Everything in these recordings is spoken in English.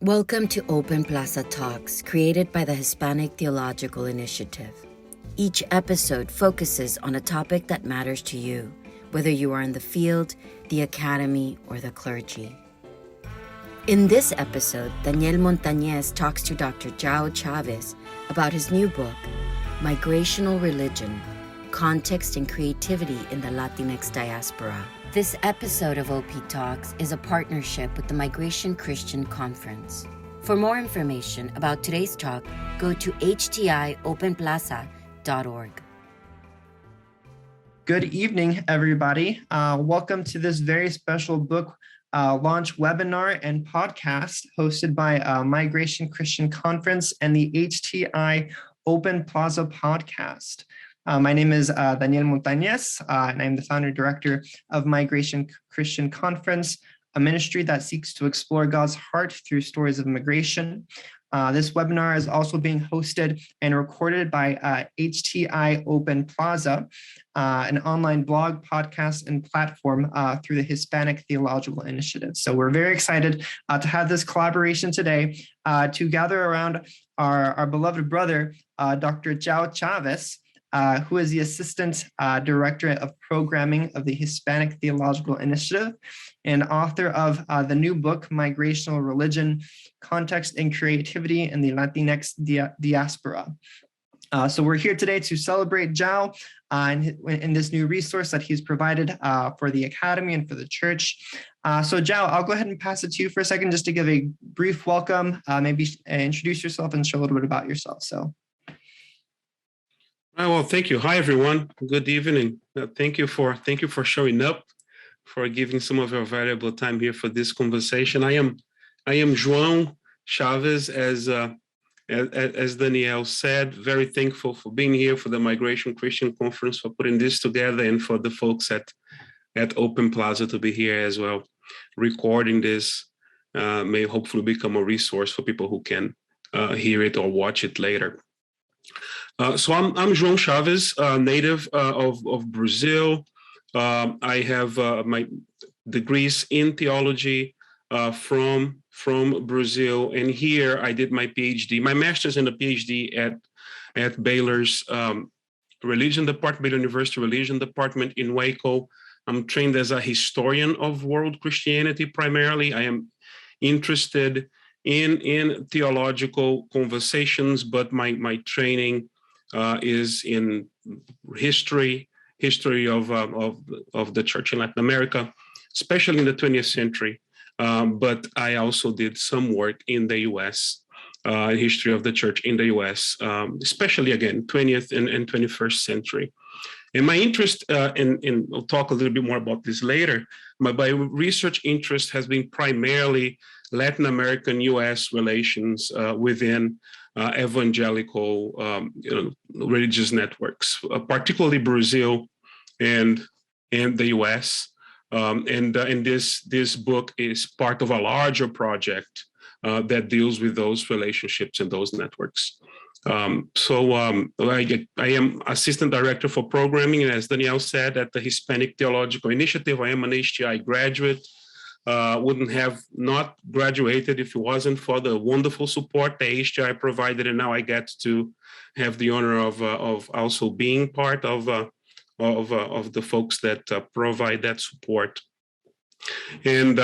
Welcome to Open Plaza Talks, created by the Hispanic Theological Initiative. Each episode focuses on a topic that matters to you, whether you are in the field, the academy, or the clergy. In this episode, Daniel Montañez talks to Dr. João Chaves about his new book, Migrational Religion, Context and Creativity in the Latinx Diaspora. This episode of OP Talks is a partnership with the Mygration Christian Conference. For more information about today's talk, go to htiopenplaza.org. Good evening, everybody. Welcome to this very special book launch webinar and podcast hosted by Mygration Christian Conference and the HTI Open Plaza podcast. My name is Daniel Montañez, and I'm the founder and director of Mygration Christian Conference, a ministry that seeks to explore God's heart through stories of migration. This webinar is also being hosted and recorded by HTI Open Plaza, an online blog, podcast, and platform through the Hispanic Theological Initiative. So we're very excited to have this collaboration today to gather around our beloved brother, Dr. João Chaves, who is the Assistant Director of Programming of the Hispanic Theological Initiative and author of the new book, Migrational Religion, Context and Creativity in the Latinx Diaspora. So we're here today to celebrate João in this new resource that he's provided for the Academy and for the Church. So João, I'll go ahead and pass it to you for a second just to give a brief welcome, maybe introduce yourself and show a little bit about yourself. So. Well, thank you. Hi, everyone. Good evening. Thank you for showing up, for giving some of your valuable time here for this conversation. I am João Chaves, as Daniel said. Very thankful for being here, for the Mygration Christian Conference, for putting this together, and for the folks at Open Plaza to be here as well. Recording this may hopefully become a resource for people who can hear it or watch it later. So I'm João Chaves, native of Brazil. I have my degrees in theology from Brazil, and here I did my PhD, my master's and a PhD at Baylor's Religion Department, Baylor University Religion Department in Waco. I'm trained as a historian of world Christianity primarily. I am interested in theological conversations, but my training is in history of the church in Latin America, especially in the 20th century. But I also did some work in the U.S., history of the church in the U.S., especially again 20th and 21st century. And my interest, and I'll talk a little bit more about this later. My research interest has been primarily Latin American U.S. relations within evangelical religious networks, particularly Brazil and the U.S. And this book is part of a larger project that deals with those relationships and those networks. So I am Assistant Director for Programming, and as Daniel said, at the Hispanic Theological Initiative. I am an HTI graduate. Wouldn't have not graduated if it wasn't for the wonderful support that HTI provided, and now I get to have the honor of also being part of the folks that provide that support. And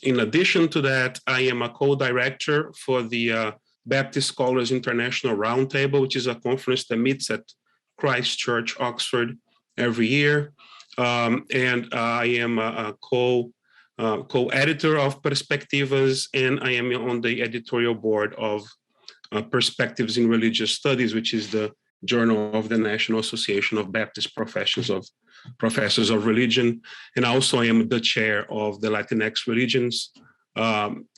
in addition to that, I am a co-director for the Baptist Scholars International Roundtable, which is a conference that meets at Christ Church, Oxford, every year. And I am a co-editor of Perspectivas, and I am on the editorial board of Perspectives in Religious Studies, which is the journal of the National Association of Baptist Professors of Religion. And also I am the chair of the Latinx Religions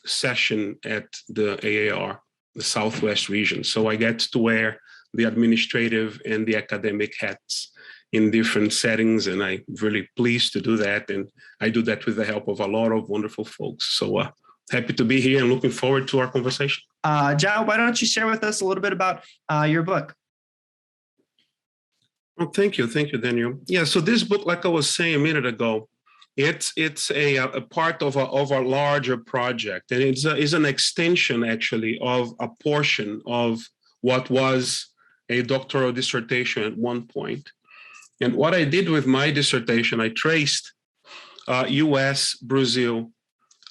session at the AAR, the Southwest region. So I get to wear the administrative and the academic hats in different settings, and I'm really pleased to do that. And I do that with the help of a lot of wonderful folks. So happy to be here and looking forward to our conversation. João, why don't you share with us a little bit about your book? Well, thank you, Daniel. Yeah, so this book, like I was saying a minute ago, It's a part of a larger project, and it's an extension actually of a portion of what was a doctoral dissertation at one point. And what I did with my dissertation, I traced U.S., Brazil,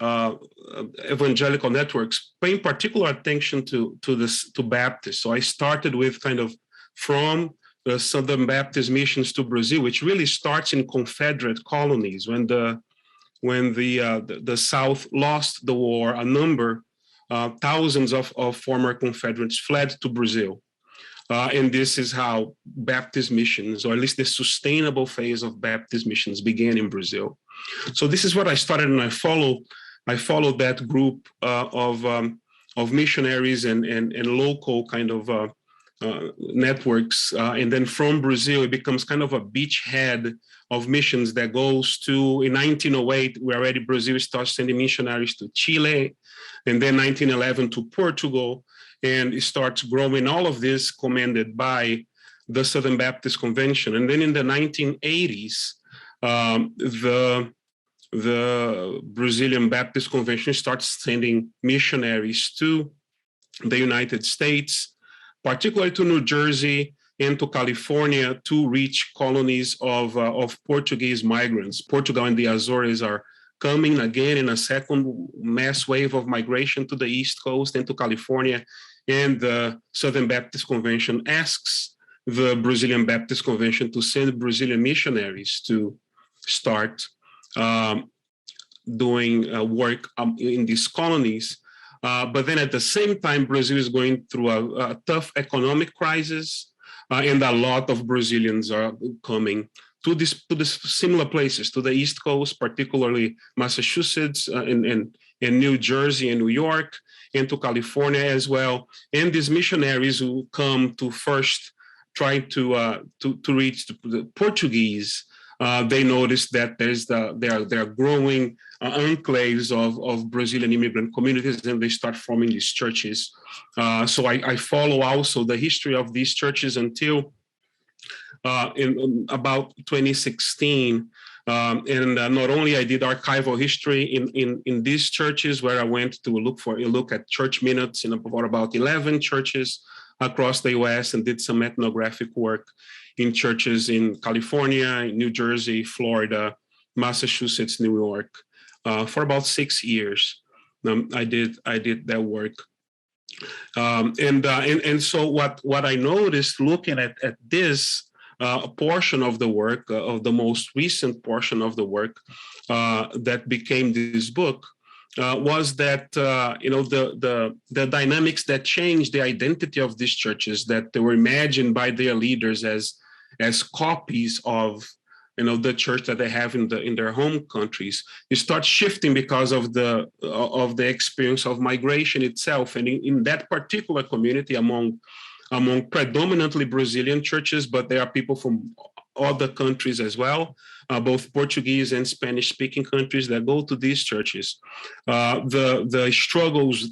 evangelical networks, paying particular attention to Baptists. So I started with kind of from the Southern Baptist missions to Brazil, which really starts in Confederate colonies when the South lost the war. A number, thousands of former Confederates fled to Brazil. And this is how Baptist missions, or at least the sustainable phase of Baptist missions, began in Brazil. So this is what I started, and I followed that group of missionaries and local kind of networks. And then from Brazil, it becomes kind of a beachhead of missions that goes to, in 1908, Brazil starts sending missionaries to Chile, and then 1911 to Portugal, and it starts growing. All of this commanded by the Southern Baptist Convention. And then in the 1980s, the Brazilian Baptist Convention starts sending missionaries to the United States, particularly to New Jersey and to California, to reach colonies of Portuguese migrants. Portugal and the Azores are coming again in a second mass wave of migration to the East Coast and to California. And the Southern Baptist Convention asks the Brazilian Baptist Convention to send Brazilian missionaries to start doing work in these colonies. But then at the same time, Brazil is going through a tough economic crisis, and a lot of Brazilians are coming to this similar places, to the East Coast, particularly Massachusetts and New Jersey and New York, and to California as well. And these missionaries who come to first try to reach the Portuguese, they notice that there are growing enclaves of Brazilian immigrant communities, and they start forming these churches. So I follow also the history of these churches until in about 2016. And not only I did archival history in these churches, where I went to look at church minutes in about 11 churches across the US, and did some ethnographic work in churches in California, New Jersey, Florida, Massachusetts, New York, for about 6 years. I did that work. And so what I noticed looking at this portion of the work, of the most recent portion of the work that became this book, was that the dynamics that changed the identity of these churches, that they were imagined by their leaders as copies of the church that they have in their home countries, you start shifting because of the experience of migration itself. And in that particular community, among predominantly Brazilian churches, but there are people from other countries as well, both Portuguese and Spanish-speaking countries that go to these churches. The struggles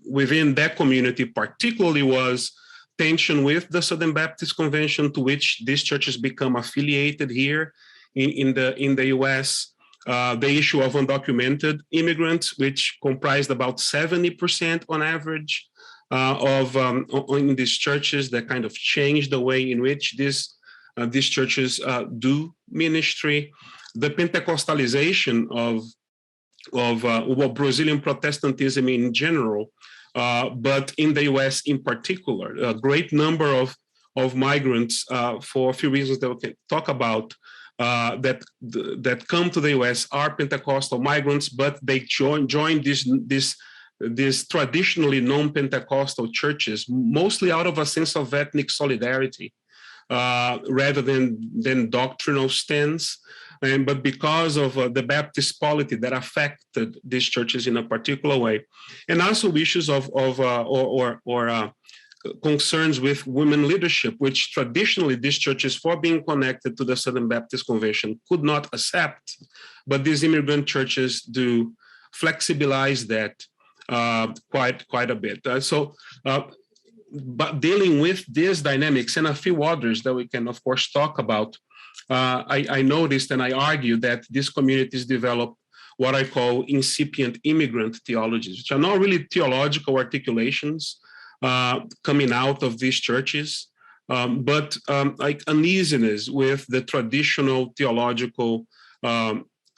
within that community particularly was tension with the Southern Baptist Convention, to which these churches become affiliated here in the US. The issue of undocumented immigrants, which comprised about 70% on average in these churches, that kind of changed the way in which these churches do ministry. The Pentecostalization of Brazilian Protestantism in general, but in the US in particular, a great number of migrants, for a few reasons that we can talk about, that come to the US are Pentecostal migrants, but they join these traditionally non-Pentecostal churches, mostly out of a sense of ethnic solidarity, rather than doctrinal stance, but because of the Baptist polity that affected these churches in a particular way, and also issues of concerns with women leadership, which traditionally these churches, for being connected to the Southern Baptist Convention, could not accept, but these immigrant churches do flexibilize that quite a bit. But dealing with these dynamics and a few others that we can, of course, talk about, I noticed and I argue that these communities develop what I call incipient immigrant theologies, which are not really theological articulations coming out of these churches, but like uneasiness with the traditional theological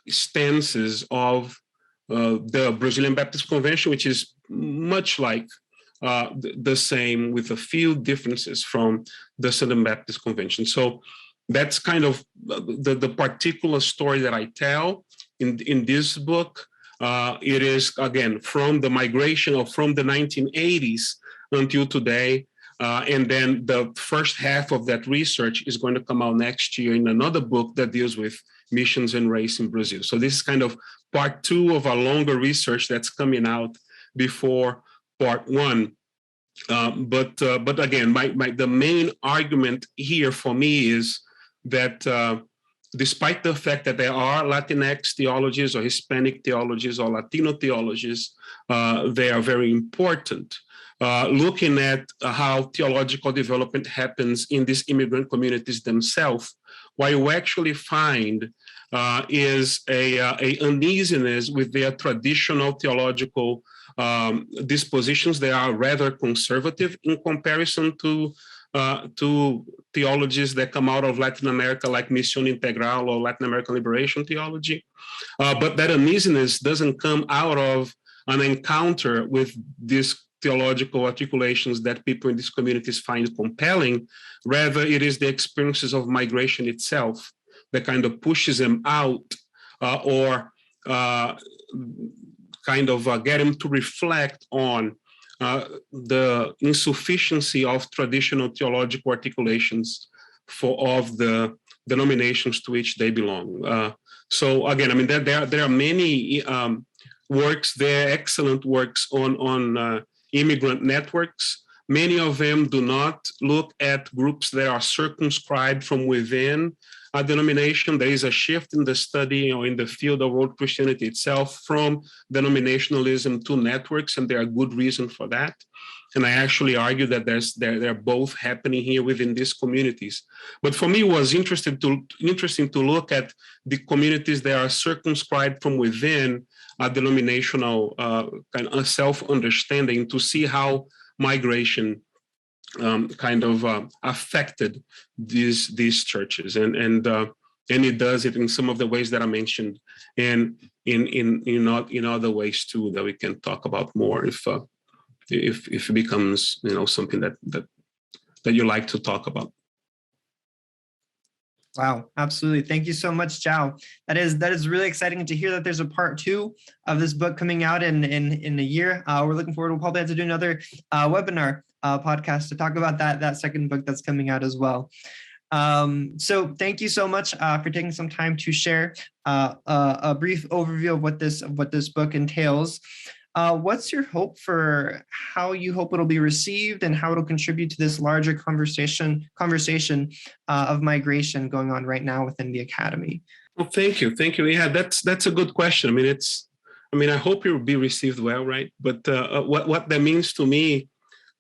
stances of the Brazilian Baptist Convention, which is much like the same with a few differences from the Southern Baptist Convention. So that's kind of the particular story that I tell in this book. It is, again, from the migration or from the 1980s until today. And then the first half of that research is going to come out next year in another book that deals with missions and race in Brazil. So this is kind of part 2 of a longer research that's coming out before part 1. But again, the main argument here for me is that despite the fact that there are Latinx theologies or Hispanic theologies or Latino theologies, they are very important. Looking at how theological development happens in these immigrant communities themselves, what you actually find is a uneasiness with their traditional theological dispositions. They are rather conservative in comparison to theologies that come out of Latin America, like Misión Integral or Latin American liberation theology. But that uneasiness doesn't come out of an encounter with these theological articulations that people in these communities find compelling. Rather, it is the experiences of migration itself that kind of pushes them out or kind of get them to reflect on the insufficiency of traditional theological articulations of the denominations to which they belong. So again, I mean, there are many works there, excellent works on immigrant networks. Many of them do not look at groups that are circumscribed from within a denomination. There is a shift in the study or in the field of world Christianity itself from denominationalism to networks, and there are good reasons for that. And I actually argue that they're both happening here within these communities. But for me, it was interesting to look at the communities that are circumscribed from within a denominational kind of self-understanding, to see how migration kind of affected these churches, and it does it in some of the ways that I mentioned, and in other ways too that we can talk about more if it becomes something that you like to talk about. Wow, absolutely. Thank you so much, João. That is really exciting to hear that there's a part 2 of this book coming out in a year. We're looking forward. We'll probably have to do another webinar podcast to talk about that second book that's coming out as well. So thank you so much for taking some time to share a brief overview of what this book entails. What's your hope for how you hope it'll be received and how it'll contribute to this larger conversation of migration going on right now within the academy? Well, thank you. Yeah, that's a good question. I mean, I hope it will be received well, right? But what that means to me,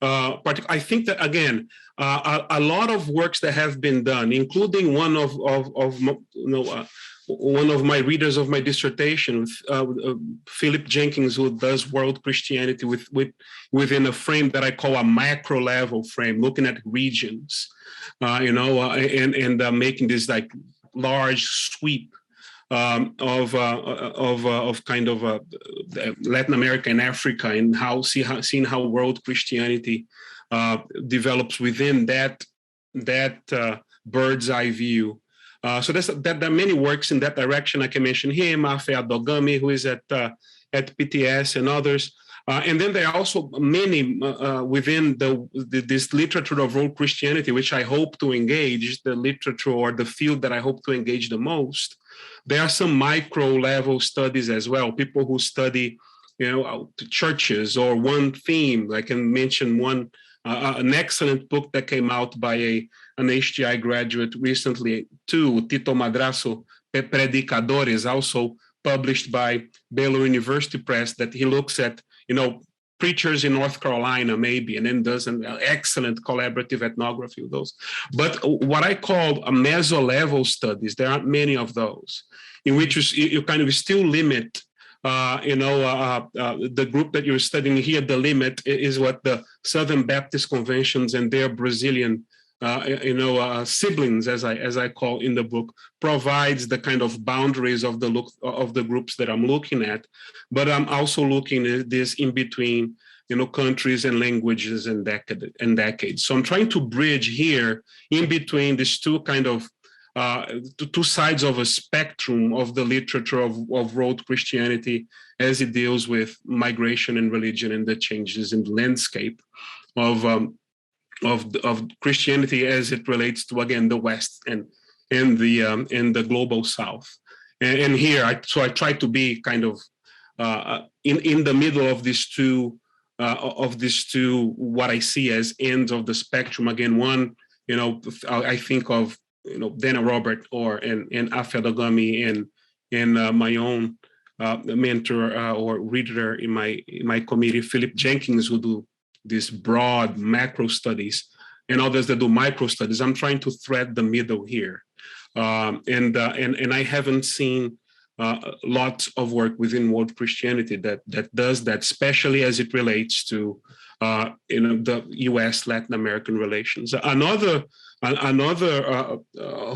I think that again, a lot of works that have been done, including one of one of my readers of my dissertation, Philip Jenkins, who does world Christianity within a frame that I call a macro level frame, looking at regions, and making this like large sweep of kind of Latin America and Africa, and seeing how world Christianity develops within that bird's eye view. So there are many works in that direction. I can mention him, Afe Adogami, who is at PTS, and others. And then there are also many within this literature of world Christianity, which I hope to engage, the literature or the field that I hope to engage the most. There are some micro level studies as well, people who study, churches or one theme. I can mention an excellent book that came out by an HTI graduate recently too, Tito Madrazo, Predicadores, also published by Baylor University Press, that he looks at, preachers in North Carolina, maybe, and then does an excellent collaborative ethnography of those. But what I call a meso-level studies, there aren't many of those, in which you kind of still limit, the group that you're studying here. The limit is what the Southern Baptist Conventions and their Brazilian siblings, as I call in the book, provides the kind of boundaries of the groups that I'm looking at. But I'm also looking at this in between, countries and languages and decades. So I'm trying to bridge here in between these two kind of two sides of a spectrum of the literature of world Christianity as it deals with migration and religion and the changes in the landscape of Christianity as it relates to, again, the West and the global South. And here, I try to be kind of in the middle of these two, what I see as ends of the spectrum. Again, one, I think of Daniel Robert and Afia Dagami and my own mentor or reader in my committee, Philip Jenkins, who do these broad macro studies, and others that do micro studies. I'm trying to thread the middle here, and I haven't seen lots of work within world Christianity that does that, especially as it relates to the U.S. Latin American relations. Another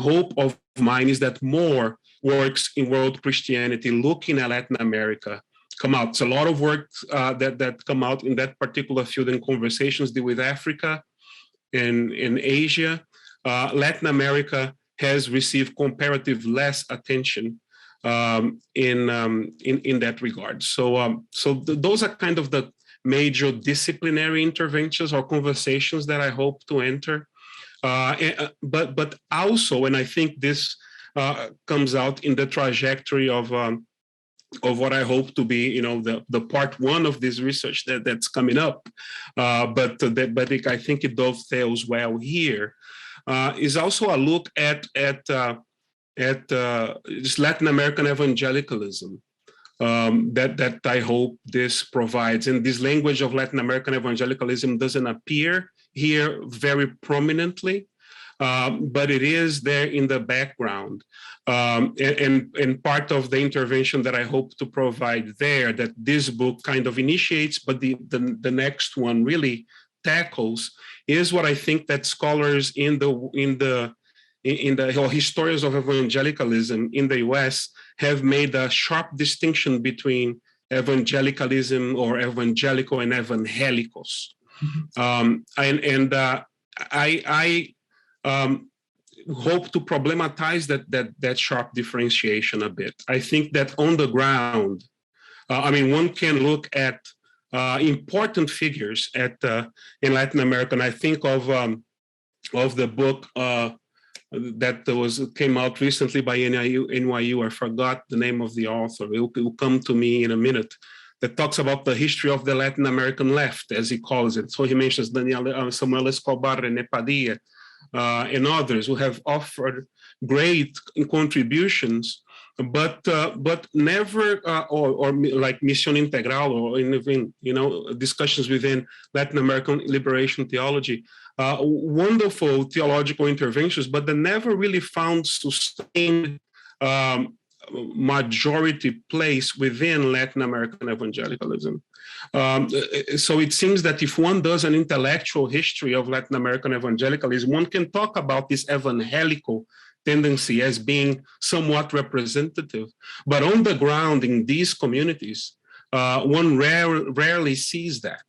hope of mine is that more works in world Christianity looking at Latin America come out. It's a lot of work that come out in that particular field, and conversations deal with Africa and in Asia. Latin America has received comparative less attention in that regard. So those are kind of the major disciplinary interventions or conversations that I hope to enter. But also, and I think this comes out in the trajectory of what I hope to be, the part one of this research that's coming up. But I think it dovetails well here. Is also a look at this Latin American evangelicalism that I hope this provides. And this language of Latin American evangelicalism doesn't appear here very prominently, but it is there in the background. And part of the intervention that I hope to provide there, that this book kind of initiates, but the next one really tackles, is what I think that scholars or historians of evangelicalism in the U.S. have made a sharp distinction between evangelicalism or evangelical and evangelicals. I hope to problematize that sharp differentiation a bit. I think that on the ground, one can look at important figures in Latin America. And I think of the book that came out recently by NYU. I forgot the name of the author. It will come to me in a minute. That talks about the history of the Latin American left, as he calls it. So he mentions Samuel Escobar, René Padilla, and others who have offered great contributions, but never, or like Misión Integral, or even discussions within Latin American liberation theology. Wonderful theological interventions, but they never really found sustained majority place within Latin American evangelicalism. So it seems that if one does an intellectual history of Latin American evangelicalism, one can talk about this evangelical tendency as being somewhat representative. But on the ground in these communities, one rarely sees that.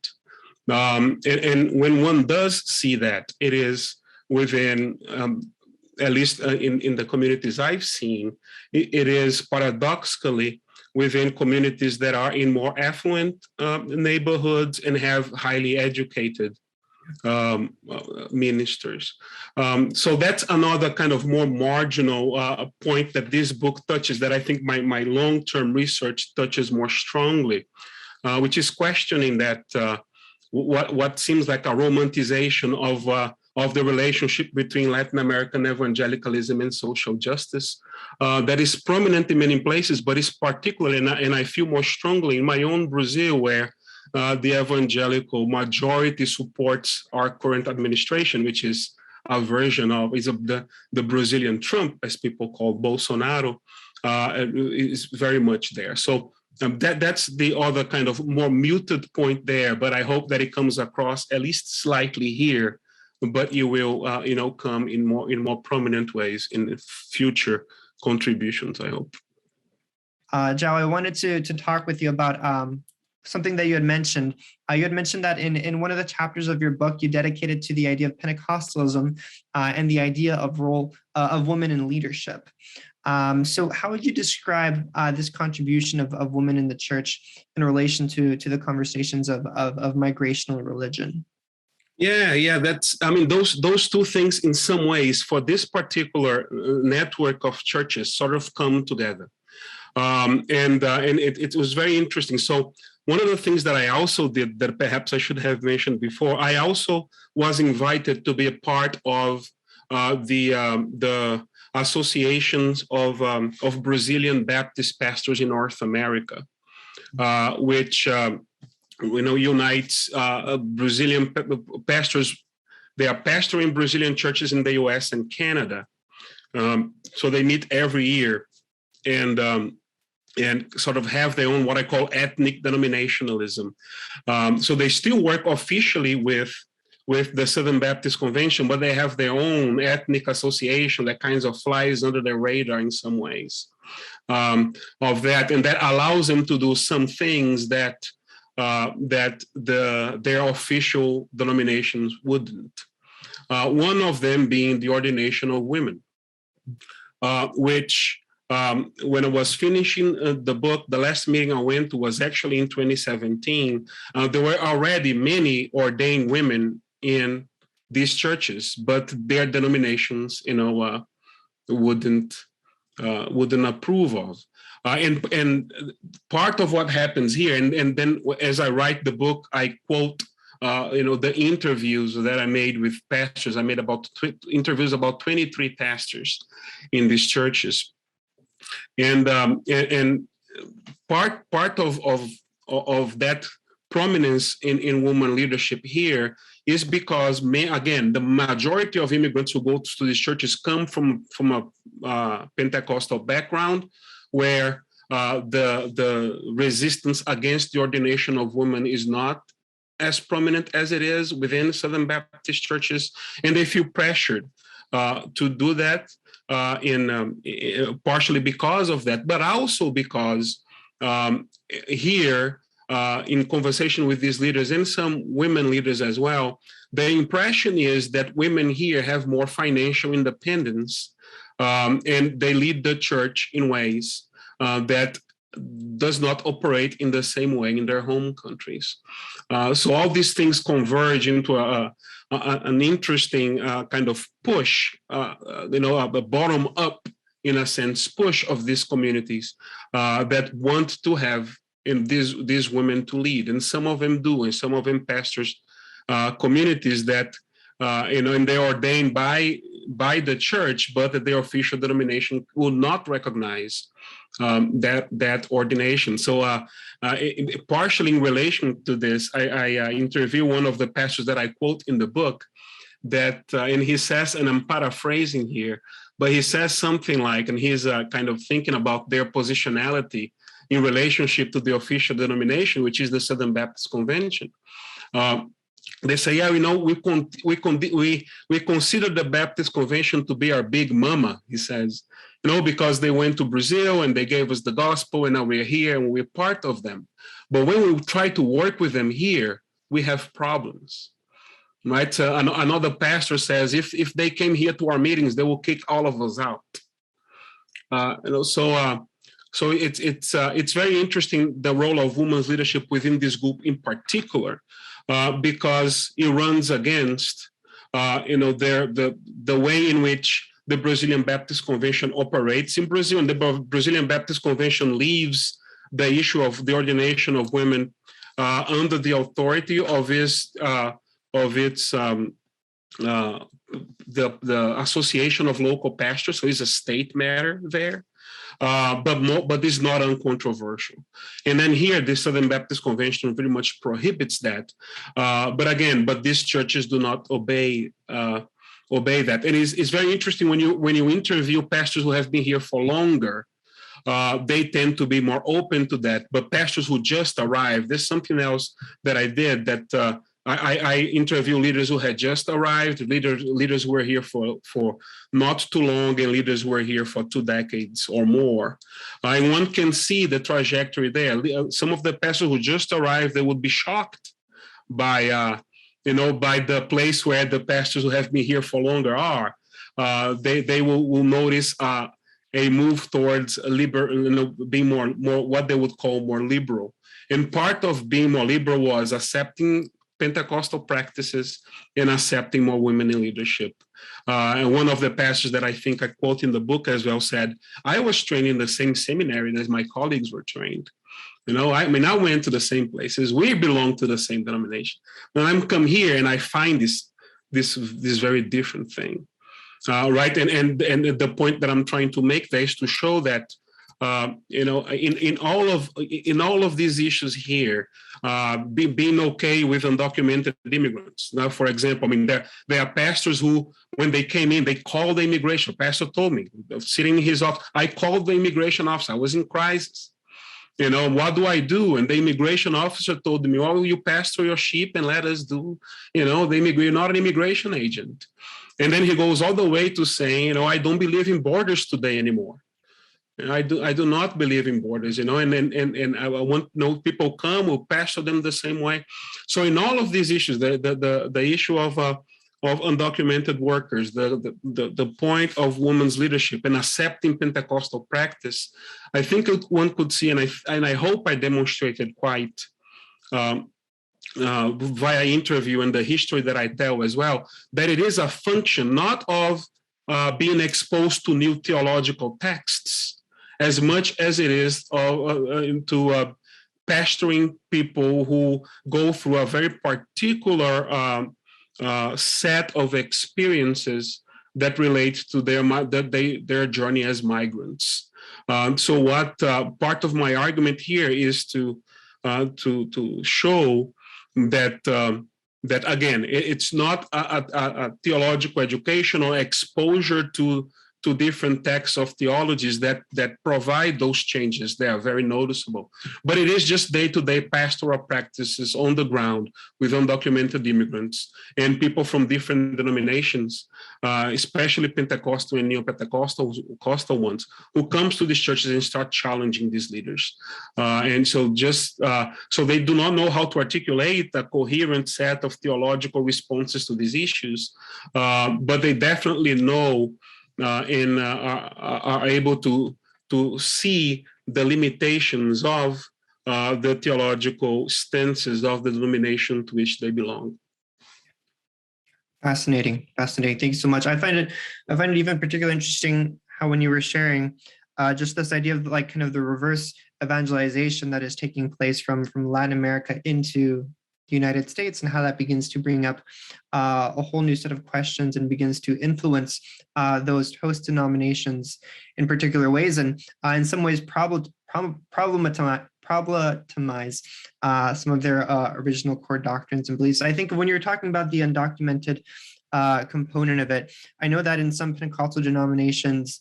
And when one does see that, it is within, at least in the communities I've seen, it is paradoxically within communities that are in more affluent neighborhoods and have highly educated ministers. So that's another kind of more marginal point that this book touches, that I think my long-term research touches more strongly, which is questioning that what seems like a romanticization of the relationship between Latin American evangelicalism and social justice that is prominent in many places, but is particularly, and I feel more strongly in my own Brazil, where the evangelical majority supports our current administration, which is a version of the Brazilian Trump, as people call Bolsonaro, is very much there. So that's the other kind of more muted point there, but I hope that it comes across at least slightly here, but it will come in more prominent ways in future contributions, I hope. João, I wanted to talk with you about something that you had mentioned. You had mentioned that in one of the chapters of your book, you dedicated to the idea of Pentecostalism and the idea of role of women in leadership. So how would you describe this contribution of women in the church in relation to the conversations of migrational religion? Yeah, those two things in some ways for this particular network of churches sort of come together. And it was very interesting. So one of the things that I also did that perhaps I should have mentioned before, I also was invited to be a part of the associations of Brazilian Baptist pastors in North America, which unites Brazilian pastors. They are pastoring Brazilian churches in the U.S. and Canada, so they meet every year, and sort of have their own what I call ethnic denominationalism. So they still work officially with the Southern Baptist Convention, but they have their own ethnic association that kinds of flies under their radar in some ways of that, and that allows them to do some things that their official denominations wouldn't. One of them being the Ordination of Women, which when I was finishing the book, the last meeting I went to was actually in 2017. There were already many ordained women in these churches, but their denominations, wouldn't approve of. And part of what happens here, and then as I write the book, I quote, the interviews that I made with pastors. I made interviews about 23 pastors in these churches, and part of that prominence in woman leadership here is because, again, the majority of immigrants who go to these churches come from a Pentecostal background, where the resistance against the ordination of women is not as prominent as it is within Southern Baptist churches, and they feel pressured to do that, partially because of that, but also because here, in conversation with these leaders and some women leaders as well, the impression is that women here have more financial independence, and they lead the church in ways that does not operate in the same way in their home countries. So all these things converge into an interesting kind of push, a bottom-up, in a sense, push of these communities that want to have these women to lead, and some of them do, and some of them pastors communities that and they're ordained by the church, but that their official denomination will not recognize that ordination. So partially in relation to this, I interview one of the pastors that I quote in the book, that and he says, and I'm paraphrasing here, but he says something like, and he's kind of thinking about their positionality in relationship to the official denomination, which is the Southern Baptist Convention. They say, we consider the Baptist Convention to be our big mama, he says, because they went to Brazil and they gave us the gospel, and now we're here and we're part of them. But when we try to work with them here, we have problems, right? Another pastor says, if they came here to our meetings, they will kick all of us out. So it's very interesting, the role of women's leadership within this group in particular, because it runs against the way in which the Brazilian Baptist Convention operates in Brazil, and the Brazilian Baptist Convention leaves the issue of the ordination of women under the authority of its the Association of Local Pastors, so it's a state matter there. but it's not uncontroversial. And then here, the Southern Baptist Convention very much prohibits that. But these churches do not obey that. And it's very interesting when you interview pastors who have been here for longer. They tend to be more open to that. But pastors who just arrived, there's something else that I did that I interview leaders who had just arrived, leaders who were here for not too long, and leaders who were here for 2 decades or more. And one can see the trajectory there. Some of the pastors who just arrived, they would be shocked by the place where the pastors who have been here for longer are. They will notice a move towards being more what they would call more liberal. And part of being more liberal was accepting Pentecostal practices and accepting more women in leadership. And one of the pastors that I think I quote in the book as well said, I was trained in the same seminary as my colleagues were trained. I went to the same places. We belong to the same denomination. When I come here and I find this very different thing, right? And the point that I'm trying to make there is to show that in all of these issues here, being okay with undocumented immigrants. Now, for example, there are pastors who, when they came in, they called the immigration. Pastor told me, sitting in his office, I called the immigration officer. I was in crisis. What do I do? And the immigration officer told me, oh, you pastor your sheep and let us do, you're not an immigration agent. And then he goes all the way to saying, I don't believe in borders today anymore. I do not believe in borders, and I want people come, we'll pastor them the same way. So in all of these issues, the issue of undocumented workers, the point of women's leadership and accepting Pentecostal practice, I think one could see, and I hope I demonstrated quite via interview and the history that I tell as well, that it is a function not of being exposed to new theological texts, as much as it is to pastoring people who go through a very particular set of experiences that relate to their journey as migrants. So what part of my argument here is to show that again, it's not a theological education or exposure to different texts of theologies that provide those changes. They are very noticeable. But it is just day-to-day pastoral practices on the ground with undocumented immigrants and people from different denominations, especially Pentecostal and Neo-Pentecostal ones, who comes to these churches and start challenging these leaders. And so so they do not know how to articulate a coherent set of theological responses to these issues, but they definitely know and are able to see the limitations of the theological stances of the denomination to which they belong. Fascinating. Thank you so much. I find it even particularly interesting how, when you were sharing just this idea of like kind of the reverse evangelization that is taking place from Latin America into the United States, and how that begins to bring up a whole new set of questions and begins to influence those host denominations in particular ways, and in some ways problematize some of their original core doctrines and beliefs. I think when you're talking about the undocumented component of it, I know that in some Pentecostal denominations,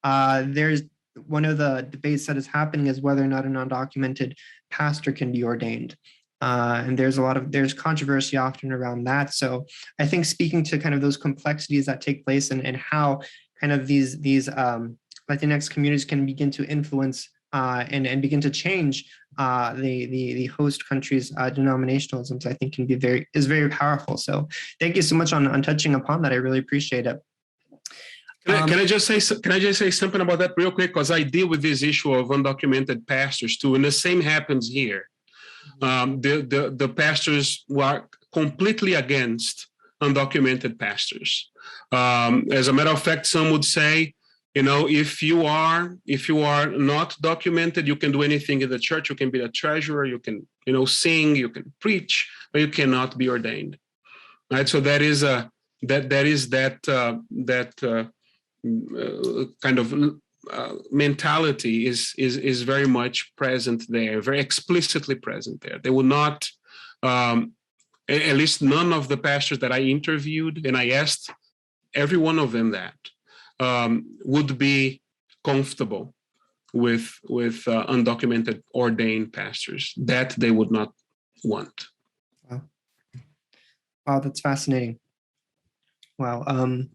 there's one of the debates that is happening is whether or not an undocumented pastor can be ordained. And there's controversy often around that. So I think speaking to kind of those complexities that take place and how kind of these Latinx communities can begin to influence and begin to change the host country's denominationalisms, I think is very powerful. So thank you so much on touching upon that. I really appreciate it. Can I just say something about that real quick? Because I deal with this issue of undocumented pastors too, and the same happens here. The pastors were completely against undocumented pastors. As a matter of fact, some would say, if you are not documented, you can do anything in the church. You can be a treasurer, you can, sing, you can preach, but you cannot be ordained. Right. So that is kind of mentality is very much present there, very explicitly present there. They will not, at least none of the pastors that I interviewed, and I asked every one of them that, would be comfortable with undocumented ordained pastors. That they would not want. Wow, that's fascinating. Wow.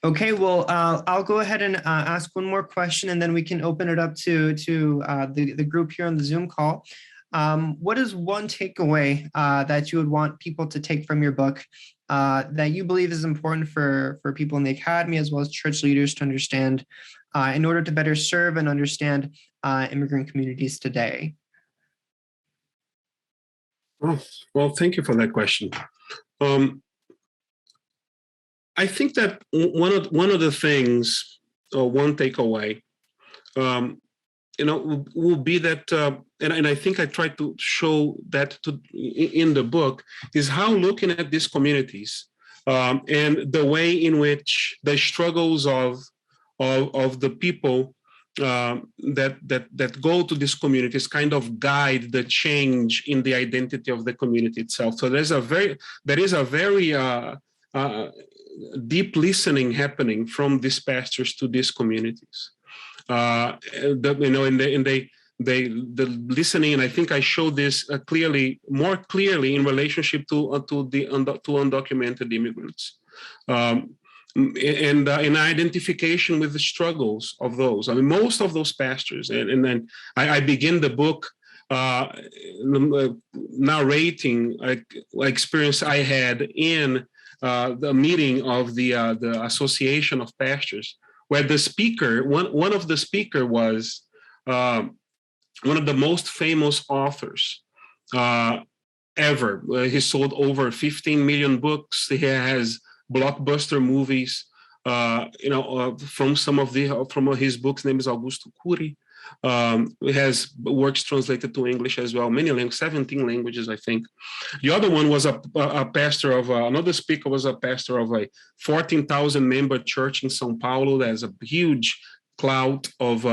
Okay, well, I'll go ahead and ask one more question, and then we can open it up to the group here on the Zoom call. What is one takeaway that you would want people to take from your book that you believe is important for people in the academy as well as church leaders to understand in order to better serve and understand immigrant communities today? Well, thank you for that question. I think that one of the things, or one takeaway, will be that, and I think I tried to show that in the book, is how looking at these communities and the way in which the struggles of the people that go to these communities kind of guide the change in the identity of the community itself. So there is a very deep listening happening from these pastors to these communities. The listening, and I think I showed this more clearly in relationship to undocumented immigrants. And in identification with the struggles of those. I mean, most of those pastors, and then I begin the book narrating experience I had in the meeting of the Association of Pastors, where the speaker, one of the speaker was one of the most famous authors ever. He sold over 15 million books. He has blockbuster movies, from from his books. Name is Augusto Cury. He has works translated to English as well, many languages, 17 languages, I think. The other one was a pastor of another speaker was a pastor of a 14,000 member church in São Paulo. There's a huge cloud of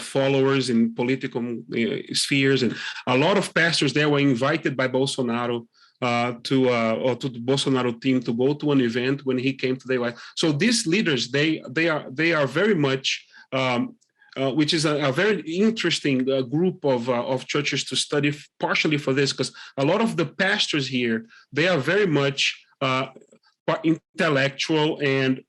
followers in political spheres, and a lot of pastors there were invited by Bolsonaro to the Bolsonaro team to go to an event when he came to the US. So these leaders, they are very much, which is a very interesting group of churches to study, partially for this, because a lot of the pastors here, they are very much intellectual and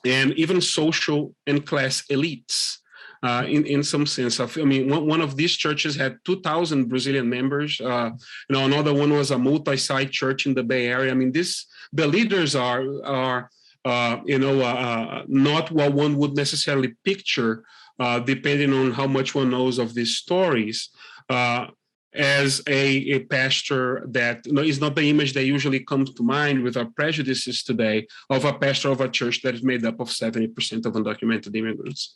even social and class elites. In some sense, one of these churches had 2,000 Brazilian members. Another one was a multi-site church in the Bay Area. I mean, the leaders are not what one would necessarily picture, depending on how much one knows of these stories. As a pastor that is not the image that usually comes to mind with our prejudices today of a pastor of a church that is made up of 70% of undocumented immigrants,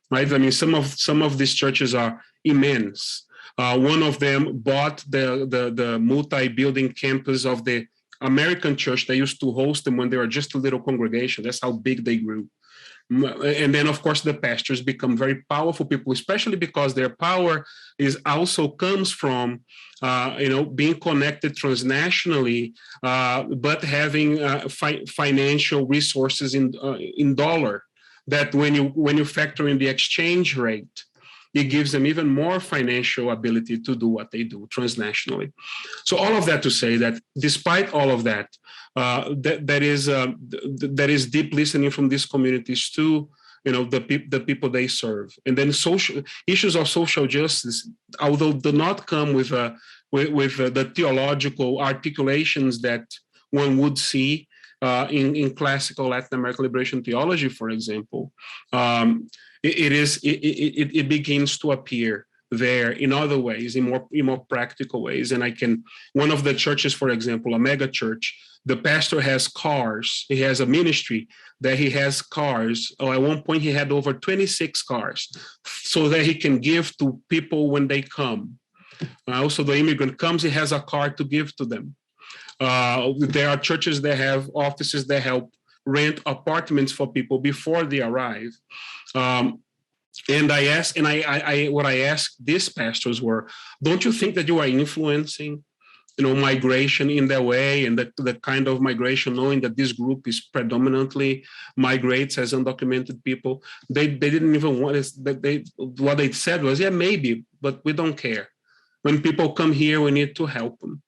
right? I mean, some of these churches are immense. One of them bought the multi-building campus of the American church that used to host them when they were just a little congregation. That's how big they grew. And then, of course, the pastors become very powerful people, especially because their power also comes from, being connected transnationally, but having financial resources in dollar. That when you factor in the exchange rate, it gives them even more financial ability to do what they do transnationally. So all of that to say that despite all of that, that is deep listening from these communities to the people they serve, and then social issues of social justice, although do not come with the theological articulations that one would see in classical Latin American liberation theology, for example. It begins to appear there in other ways, in more practical ways. And one of the churches, for example, a mega church, the pastor has cars. He has a ministry that he has cars. At one point, he had over 26 cars so that he can give to people when they come. Also, the immigrant comes, he has a car to give to them. There are churches that have offices that help rent apartments for people before they arrive. And I asked, and what I asked these pastors were, don't you think that you are influencing, migration in that way, and the kind of migration, knowing that this group is predominantly migrates as undocumented people? They didn't even want it. What they said was, yeah, maybe, but we don't care. When people come here, we need to help them.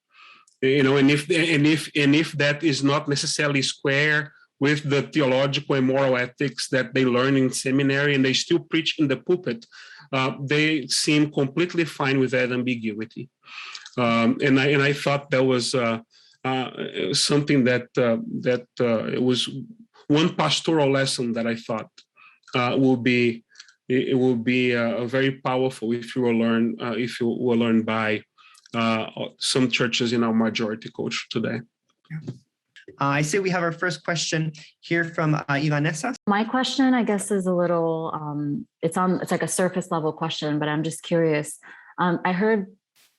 And if that is not necessarily square with the theological and moral ethics that they learn in seminary and they still preach in the pulpit, they seem completely fine with that ambiguity. And I thought that was something that it was one pastoral lesson that I thought will be very powerful if you will learn by some churches in our majority culture today. I see we have our first question here from Ivanessa. My question, I guess, is a little, it's like a surface level question, but I'm just curious. I heard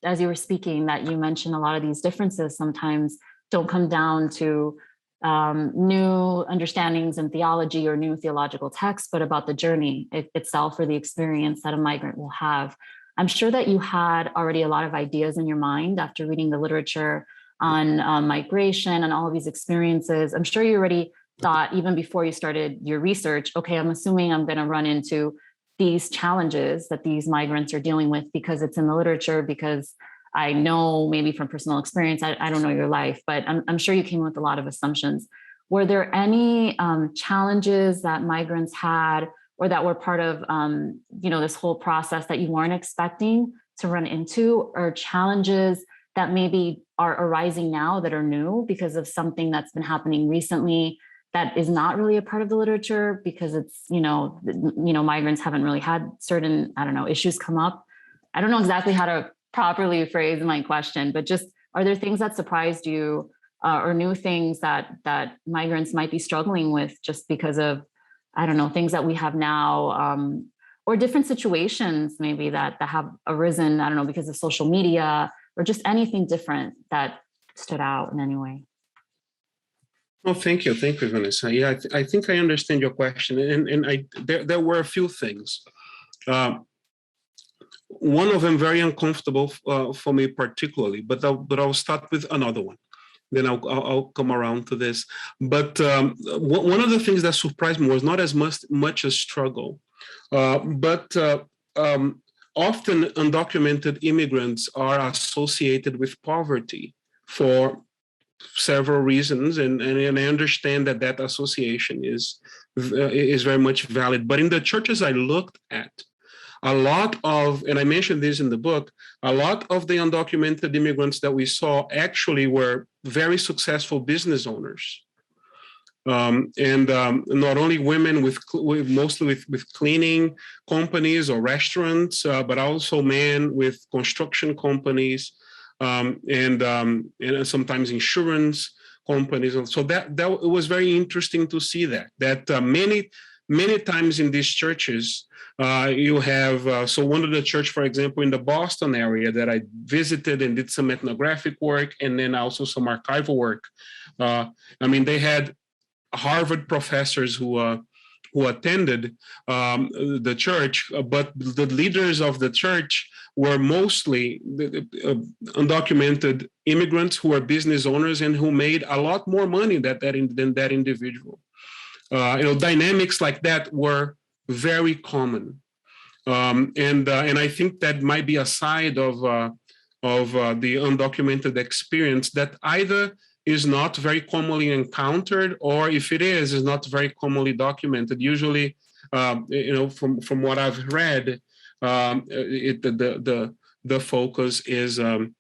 as you were speaking that you mentioned a lot of these differences sometimes don't come down to new understandings in theology or new theological texts, but about the journey itself or the experience that a migrant will have. I'm sure that you had already a lot of ideas in your mind after reading the literature on migration and all of these experiences. I'm sure you already thought, even before you started your research, okay, I'm assuming I'm going to run into these challenges that these migrants are dealing with because it's in the literature, because I know maybe from personal experience, I don't know your life, but I'm sure you came with a lot of assumptions. Were there any challenges that migrants had or that were part of this whole process that you weren't expecting to run into, or challenges that maybe are arising now that are new because of something that's been happening recently that is not really a part of the literature because it's, migrants haven't really had certain, issues come up? I don't know exactly how to properly phrase my question, but just, are there things that surprised you or new things that migrants might be struggling with just because of, things that we have now, or different situations maybe that have arisen, because of social media, or just anything different that stood out in any way? Oh, thank you, Vanessa. Yeah, I think I understand your question, and there were a few things. One of them very uncomfortable for me particularly, but I'll start with another one. Then I'll come around to this. But one of the things that surprised me was not as much a struggle, but often undocumented immigrants are associated with poverty for several reasons, and I understand that association is very much valid. But in the churches I looked at, a lot of, and I mentioned this in the book, a lot of the undocumented immigrants that we saw actually were very successful business owners. And not only women mostly with cleaning companies or restaurants, but also men with construction companies, and sometimes insurance companies. So that it was very interesting to see that many times in these churches you have, so one of the church, for example, in the Boston area that I visited and did some ethnographic work and then also some archival work. They had Harvard professors who attended the church, but the leaders of the church were mostly undocumented immigrants who were business owners and who made a lot more money than that individual. Dynamics like that were very common, and I think that might be a side of the undocumented experience that either is not very commonly encountered, or if it is not very commonly documented. Usually, from what I've read, the focus is on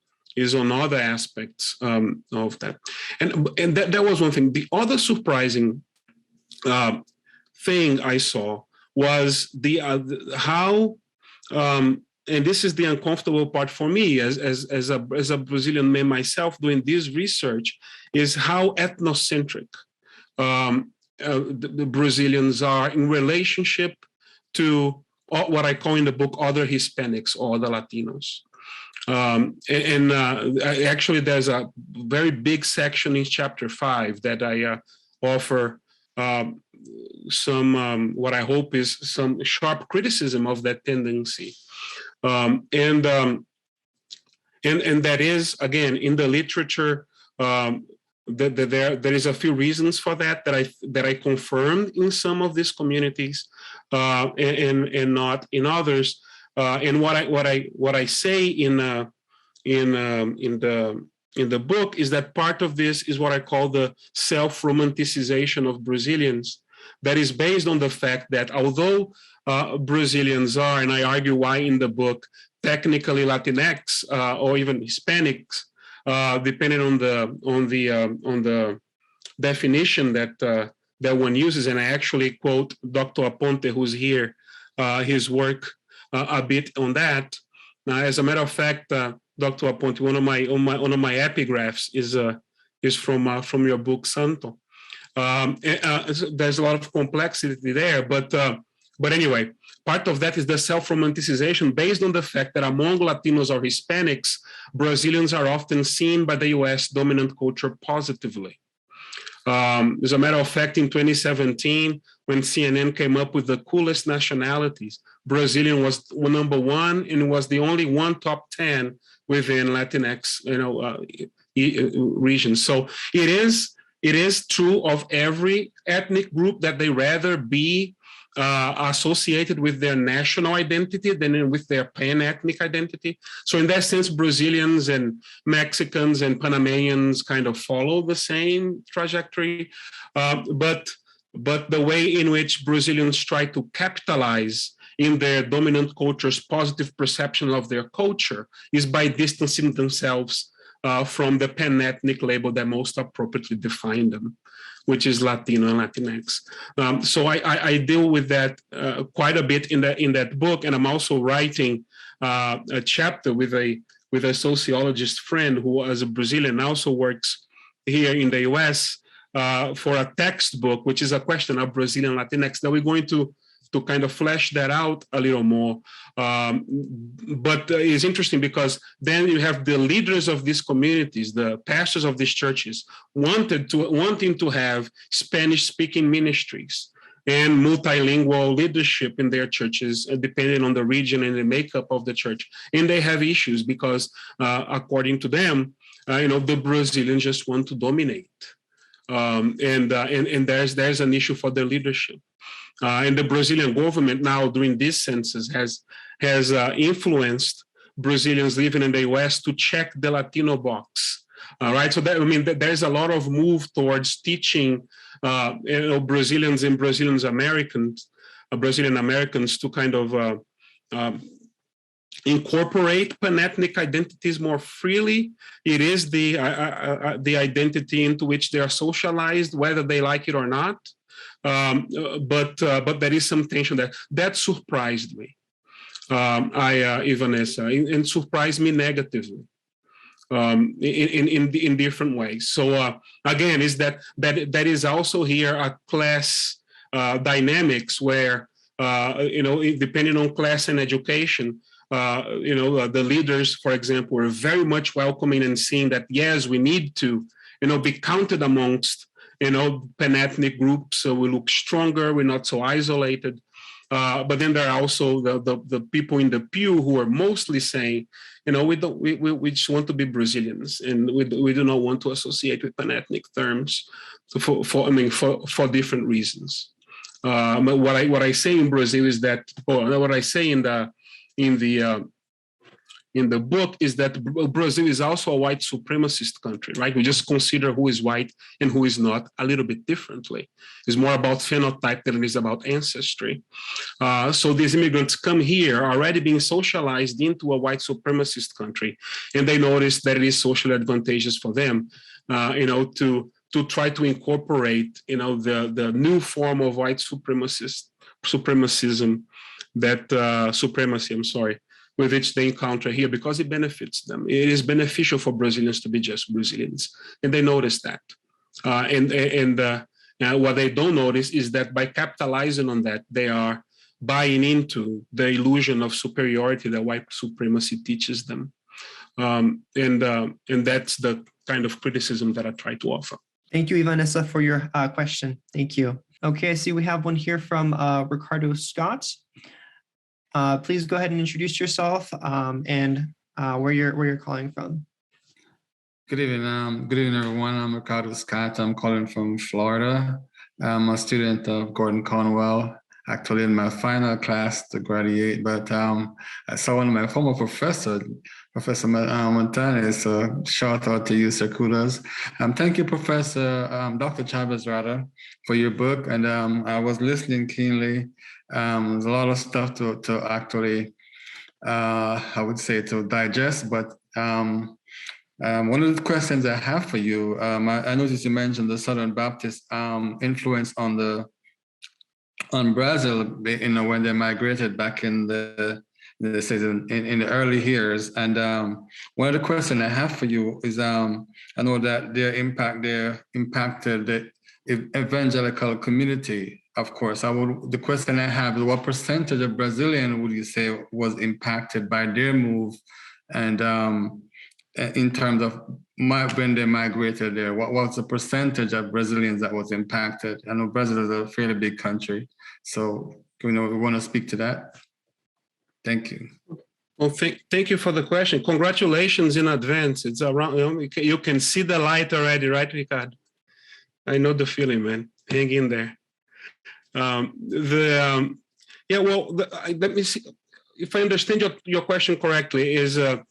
other aspects of that, and that was one thing. The other surprising thing I saw was how. And this is the uncomfortable part for me as a Brazilian man myself doing this research, is how ethnocentric the Brazilians are in relationship to what I call in the book other Hispanics or other Latinos. Actually, there's a very big section in chapter 5 that I offer what I hope is some sharp criticism of that tendency. And that is, again, in the literature, there is a few reasons for that I confirmed in some of these communities, and not in others. And what I say in the book is that part of this is what I call the self-romanticization of Brazilians, that is based on the fact that although Brazilians are, and I argue why in the book, technically Latinx or even Hispanics, depending on the definition that one uses, and I actually quote Dr. Aponte, who's here, his work a bit on that. As a matter of fact, Dr. Aponte, one of my epigraphs is from your book Santo. There's a lot of complexity there, but anyway, part of that is the self-romanticization based on the fact that among Latinos or Hispanics, Brazilians are often seen by the US dominant culture positively. As a matter of fact, in 2017, when CNN came up with the coolest nationalities, Brazilian was number one, and was the only one top 10 within Latinx, region. So it is true of every ethnic group that they rather be associated with their national identity than with their pan-ethnic identity. So in that sense, Brazilians and Mexicans and Panamanians kind of follow the same trajectory. But the way in which Brazilians try to capitalize in their dominant culture's positive perception of their culture is by distancing themselves from the pan-ethnic label that most appropriately define them, which is Latino and Latinx. So I deal with that quite a bit in that book, and I'm also writing a chapter with a sociologist friend who, as a Brazilian, also works here in the US for a textbook, which is a question of Brazilian Latinx that we're going to kind of flesh that out a little more. But it's interesting because then you have the leaders of these communities, the pastors of these churches, wanting to have Spanish-speaking ministries and multilingual leadership in their churches, depending on the region and the makeup of the church. And they have issues because, according to them, the Brazilians just want to dominate. And there's an issue for their leadership. And the Brazilian government now, during this census, has influenced Brazilians living in the US to check the Latino box. Right, so there's a lot of move towards teaching, Brazilians and Brazilian Americans to kind of incorporate pan-ethnic identities more freely. It is the identity into which they are socialized, whether they like it or not. But there is some tension there. That surprised me, Vanessa, and surprised me negatively in different ways. So again, is that is also here a class dynamics where depending on class and education, the leaders, for example, are very much welcoming and seeing that yes, we need to be counted amongst pan-ethnic groups, so we look stronger, we're not so isolated. But then there are also the people in the pew who are mostly saying, we just want to be Brazilians, and we do not want to associate with pan-ethnic terms for different reasons. But what I say in Brazil is that, or what I say in the book is that Brazil is also a white supremacist country, right? We just consider who is white and who is not a little bit differently. It's more about phenotype than it is about ancestry. So these immigrants come here already being socialized into a white supremacist country, and they notice that it is socially advantageous for them, to try to incorporate, the new form of white supremacy, with which they encounter here, because it benefits them. It is beneficial for Brazilians to be just Brazilians, and they notice that. And what they don't notice is that by capitalizing on that, they are buying into the illusion of superiority that white supremacy teaches them. And that's the kind of criticism that I try to offer. Thank you, Ivanessa, for your question. Thank you. Okay, I see we have one here from Ricardo Scott. Please go ahead and introduce yourself and where you're calling from. Good evening, everyone. I'm Ricardo Scott. I'm calling from Florida. I'm a student of Gordon Conwell, actually in my final class to graduate, but I saw one of my former professors, Professor Montañez, so shout out to you, sir, kudos. Thank you, Professor Dr. Chaves, rather, for your book, and I was listening keenly. There's a lot of stuff to actually, I would say, to digest, but one of the questions I have for you, I noticed you mentioned the Southern Baptist influence on Brazil, when they migrated back in the early years. And one of the questions I have for you is, I know that they impacted the evangelical community. Of course, the question I have is, what percentage of Brazilian would you say was impacted by their move, and in terms of when they migrated there, what was the percentage of Brazilians that was impacted? I know Brazil is a fairly big country, so we want to speak to that. Thank you. Well, thank you for the question. Congratulations in advance. It's around. You can see the light already, right, Ricardo? I know the feeling, man. Hang in there. Let me see if I understand your question correctly. I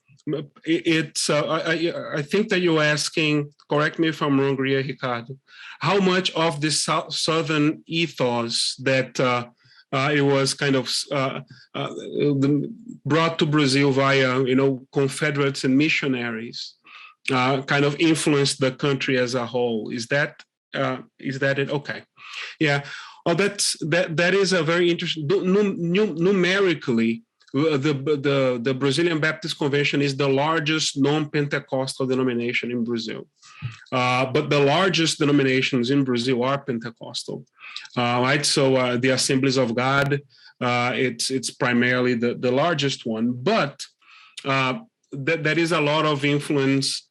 think that you're asking, correct me if I'm wrong, Ricardo, how much of this Southern ethos that it was kind of brought to Brazil via, Confederates and missionaries, kind of influenced the country as a whole. Is that it? Okay, yeah. Oh, that is a very interesting. Numerically, the Brazilian Baptist Convention is the largest non-Pentecostal denomination in Brazil. But the largest denominations in Brazil are Pentecostal, right? So the Assemblies of God, it's primarily the largest one, but there is a lot of influence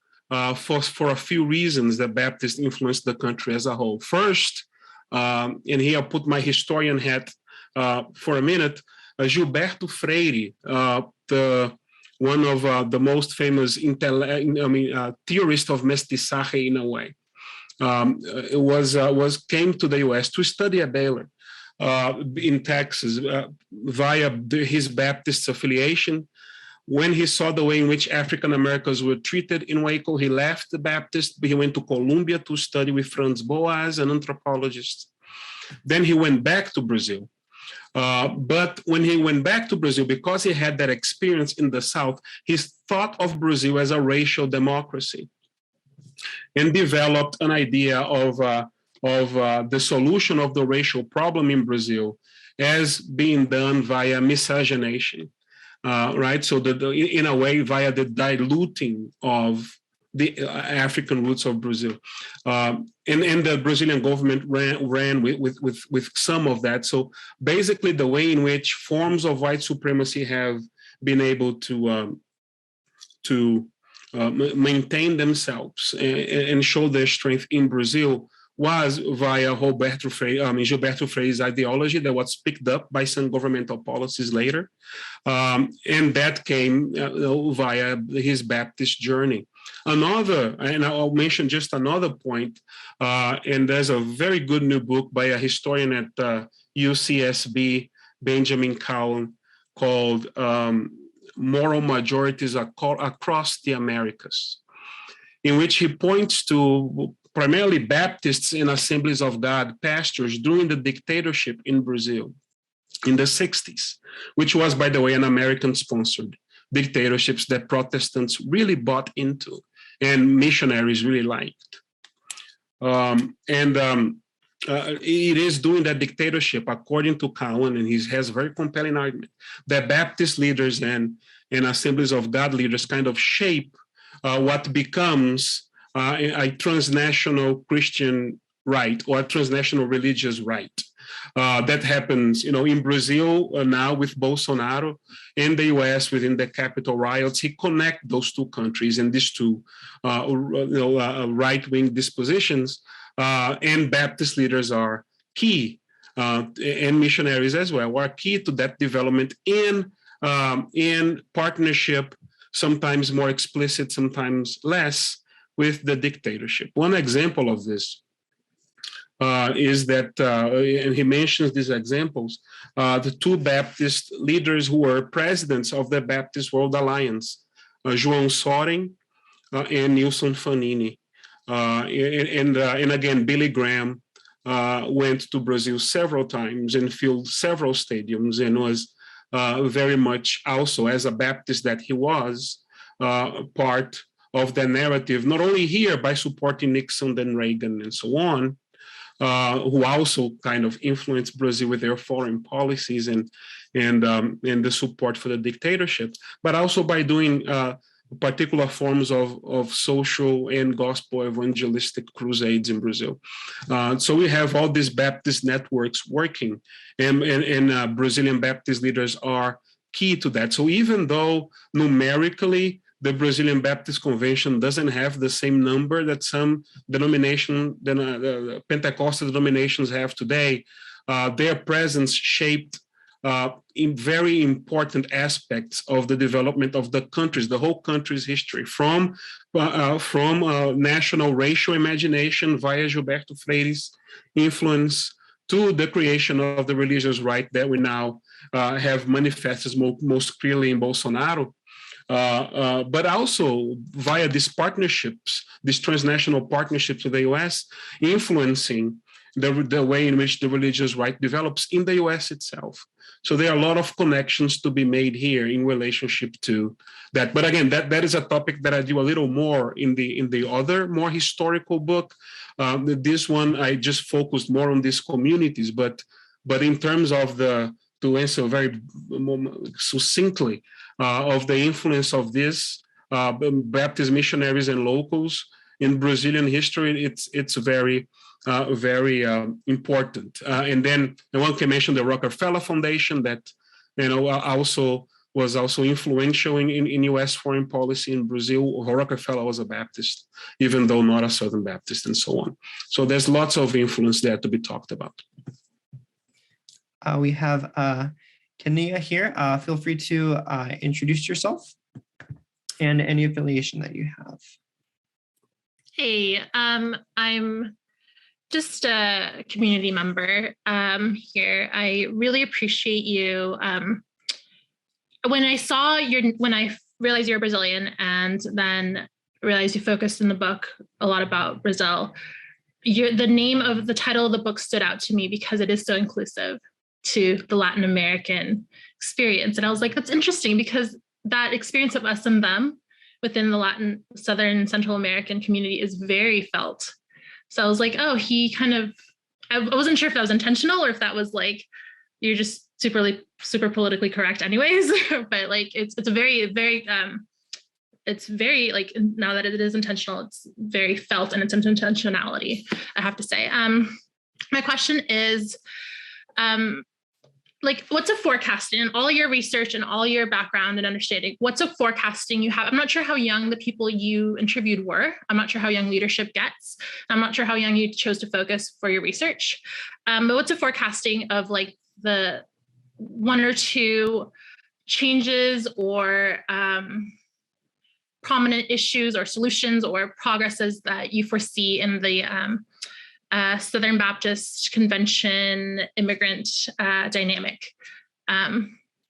for a few reasons that Baptists influenced the country as a whole. First, and here I'll put my historian hat for a minute, Gilberto Freire, one of the most famous theorists of mestizaje in a way, came to the U.S. to study at Baylor in Texas via his Baptist affiliation. When he saw the way in which African Americans were treated in Waco, he left the Baptist. He went to Columbia to study with Franz Boas, an anthropologist. Then he went back to Brazil. But when he went back to Brazil, because he had that experience in the South, he thought of Brazil as a racial democracy and developed an idea of the solution of the racial problem in Brazil as being done via miscegenation, right? So in a way, via the diluting of the African roots of Brazil. And the Brazilian government ran with some of that. So basically the way in which forms of white supremacy have been able to maintain themselves and show their strength in Brazil was via Gilberto Freire's ideology that was picked up by some governmental policies later. And that came via his Baptist journey. And I'll mention just another point, and there's a very good new book by a historian at UCSB, Benjamin Cowan, called Moral Majorities Across the Americas, in which he points to primarily Baptists in Assemblies of God pastors during the dictatorship in Brazil in the 60s, which was, by the way, an American-sponsored dictatorships that Protestants really bought into and missionaries really liked. It is during that dictatorship, according to Cowan, and he has a very compelling argument, that Baptist leaders and Assemblies of God leaders kind of shape what becomes a transnational Christian right or a transnational religious right. That happens, in Brazil now with Bolsonaro, in the US within the Capitol riots. He connect those two countries and these two right-wing dispositions, and Baptist leaders are key, and missionaries as well, are key to that development in partnership, sometimes more explicit, sometimes less, with the dictatorship. One example of this is that, and he mentions these examples, the two Baptist leaders who were presidents of the Baptist World Alliance, João Chaves and Nilson Fanini. And again, Billy Graham went to Brazil several times and filled several stadiums, and was very much also, as a Baptist that he was, part of the narrative, not only here by supporting Nixon and Reagan and so on, who also kind of influenced Brazil with their foreign policies and the support for the dictatorship, but also by doing particular forms of social and gospel evangelistic crusades in Brazil. So we have all these Baptist networks working, and Brazilian Baptist leaders are key to that. So even though numerically the Brazilian Baptist Convention doesn't have the same number that some the Pentecostal denominations have today, their presence shaped in very important aspects of the development of the countries, the whole country's history, from national racial imagination via Gilberto Freire's influence to the creation of the religious right that we now have manifested most clearly in Bolsonaro. But also via these partnerships, these transnational partnerships with the US, influencing the way in which the religious right develops in the US itself. So there are a lot of connections to be made here in relationship to that. But again, that is a topic that I do a little more in the other more historical book. This one, I just focused more on these communities, but in terms of to answer very succinctly, of the influence of these Baptist missionaries and locals in Brazilian history, it's very important. And then one can mention the Rockefeller Foundation that was also influential in U.S. foreign policy in Brazil. Rockefeller was a Baptist, even though not a Southern Baptist, and so on. So there's lots of influence there to be talked about. We have Kenia here. Feel free to introduce yourself and any affiliation that you have. Hey, I'm just a community member here. I really appreciate you. When I realized you're Brazilian, and then realized you focused in the book a lot about Brazil, the title of the book stood out to me because it is so inclusive to the Latin American experience. And I was like, that's interesting, because that experience of us and them within the Latin, Southern, and Central American community is very felt. So I was like, oh, I wasn't sure if that was intentional or if that was like, you're just super politically correct anyways. But like, it's a very, very, it's very, like, now that it is intentional, it's very felt in its intentionality, I have to say. My question is, like, what's a forecasting in all your research and all your background and understanding? What's a forecasting you have? I'm not sure how young the people you interviewed were. I'm not sure how young leadership gets. I'm not sure how young you chose to focus for your research. But what's a forecasting of like the one or two changes or prominent issues or solutions or progresses that you foresee in the Southern Baptist Convention immigrant dynamic,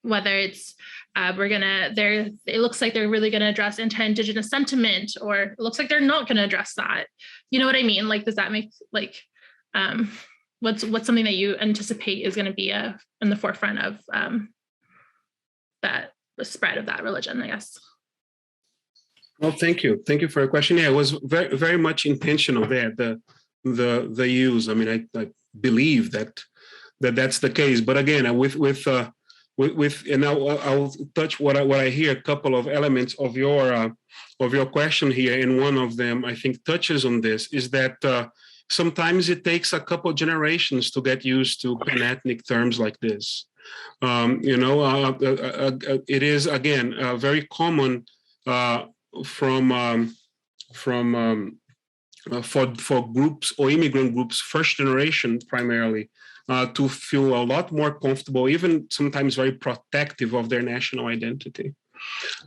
whether it's it looks like they're really going to address anti-Indigenous sentiment, or it looks like they're not going to address that. You know what I mean? Like, does that make what's something that you anticipate is going to be in the forefront of the spread of that religion, I guess? Well, thank you for your question. Yeah, it was very, very much intentional there. The use. I mean, I believe that's the case. But again, with and I'll touch what I hear, a couple of elements of your question here, and one of them I think touches on this, is that sometimes it takes a couple of generations to get used to pan-ethnic terms like this. It is, again, very common for groups or immigrant groups, first generation primarily, to feel a lot more comfortable, even sometimes very protective of their national identity,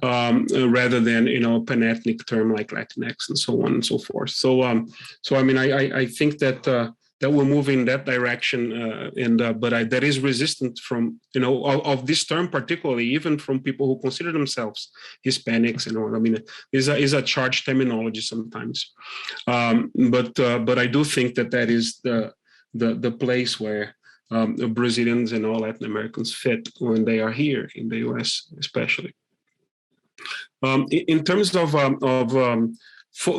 rather than a pan-ethnic term like Latinx and so on and so forth. So I mean, I think that we're moving in that direction, but there is resistance from of this term, particularly even from people who consider themselves Hispanics. I mean, is a charged terminology sometimes, but I do think that is the place where Brazilians and all Latin Americans fit when they are here in the U.S., especially. In terms of for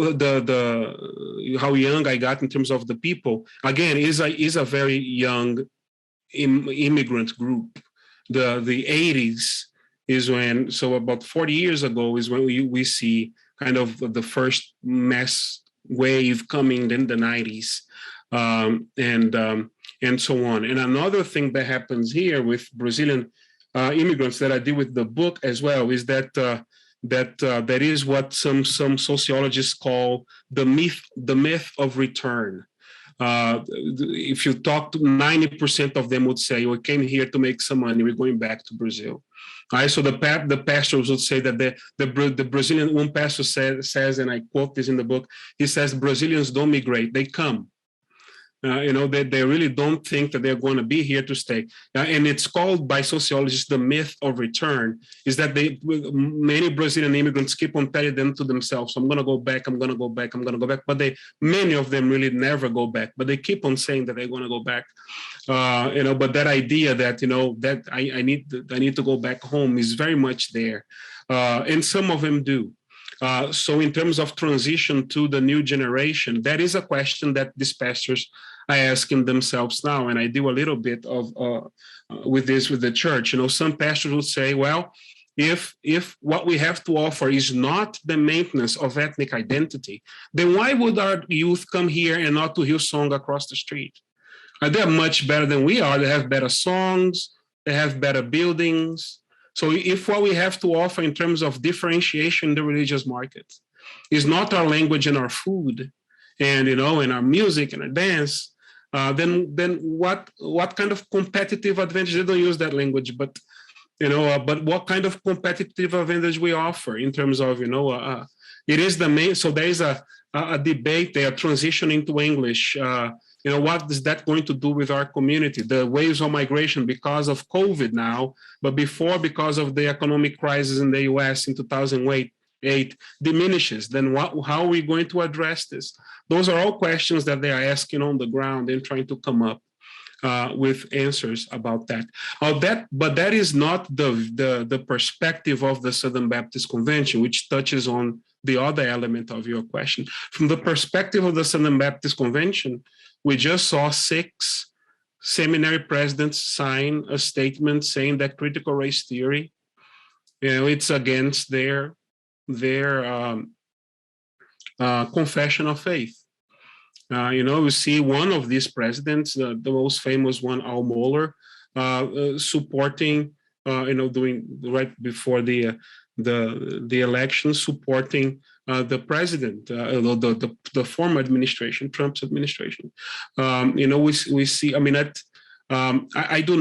how young I got in terms of the people, again, is a very young immigrant group. The 80s is when, so about 40 years ago is when we see kind of the first mass wave coming in the 90s, and so on. And another thing that happens here with Brazilian immigrants that I did with the book as well is that that is what some sociologists call the myth of return. If you talk to 90% of them would say, we came here to make some money, we're going back to Brazil. All right, so the pastors would say that the Brazilian, one pastor says, and I quote this in the book, he says, Brazilians don't migrate, they come. They really don't think that they're going to be here to stay. And it's called by sociologists the myth of return, is that many Brazilian immigrants keep on telling them to themselves, I'm going to go back, I'm going to go back, I'm going to go back. But many of them really never go back, but they keep on saying that they're going to go back. But that idea that, that I need to go back home is very much there. And some of them do. So in terms of transition to the new generation, that is a question that these pastors are asking themselves now. And I do a little bit of with the church. Some pastors would say, well, if what we have to offer is not the maintenance of ethnic identity, then why would our youth come here and not to Hillsong across the street? They're much better than we are. They have better songs, they have better buildings. So if what we have to offer in terms of differentiation in the religious market is not our language and our food, and and our music and our dance, then what kind of competitive advantage? They don't use that language, but but what kind of competitive advantage we offer in terms of it is the main. So there is a debate. They are transitioning to English. What is that going to do with our community? The waves of migration because of COVID now, but before because of the economic crisis in the US in 2008 diminishes. Then how are we going to address this? Those are all questions that they are asking on the ground and trying to come up with answers about that. But that is not the perspective of the Southern Baptist Convention, which touches on the other element of your question. From the perspective of the Southern Baptist Convention, we just saw 6 seminary presidents sign a statement saying that critical race theory, it's against their confession of faith. We see one of these presidents, the most famous one, Al Mohler, supporting, doing right before the election, supporting the president, the former administration, Trump's administration. We see. I mean, I do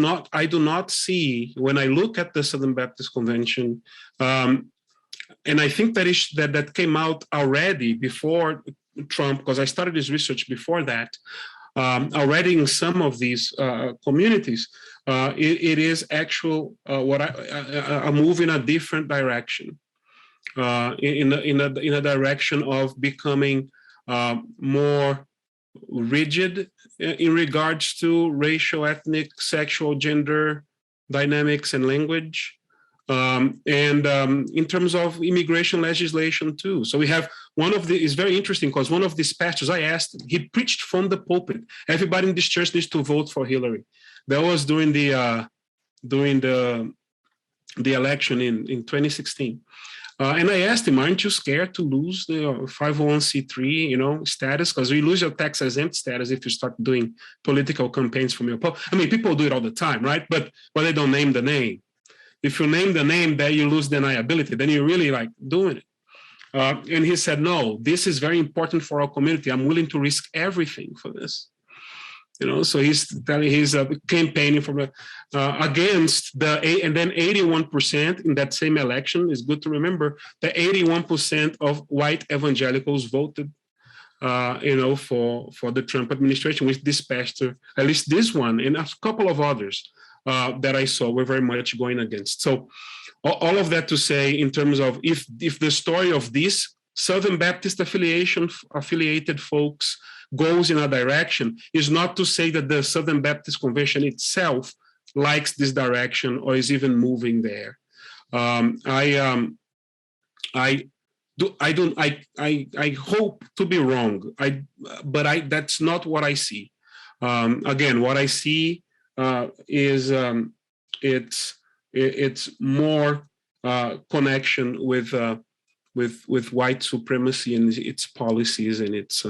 not see, when I look at the Southern Baptist Convention, and I think that came out already before Trump, because I started this research before that. Already in some of these communities, it is actual a move in a different direction, in a direction of becoming more rigid in regards to racial, ethnic, sexual, gender dynamics and language, and in terms of immigration legislation too. So we have it's very interesting because one of these pastors, I asked, he preached from the pulpit, everybody in this church needs to vote for Hillary. That was during the election in 2016. And I asked him, aren't you scared to lose the 501c3, status? Because you lose your tax exempt status if you start doing political campaigns from your I mean, people do it all the time, right? But they don't name the name. If you name the name, then you lose deniability. Then you're really like doing it. And he said, no, this is very important for our community. I'm willing to risk everything for this. So he's campaigning for against and then 81% in that same election. Is good to remember that 81% of white evangelicals voted, for the Trump administration, which this pastor, at least this one, and a couple of others that I saw were very much going against. So all of that to say, in terms of if the story of these Southern Baptist affiliated folks goes in a direction, is not to say that the Southern Baptist Convention itself likes this direction or is even moving there. I hope to be wrong. But that's not what I see. Again, what I see is it's more connection with white supremacy and its policies and its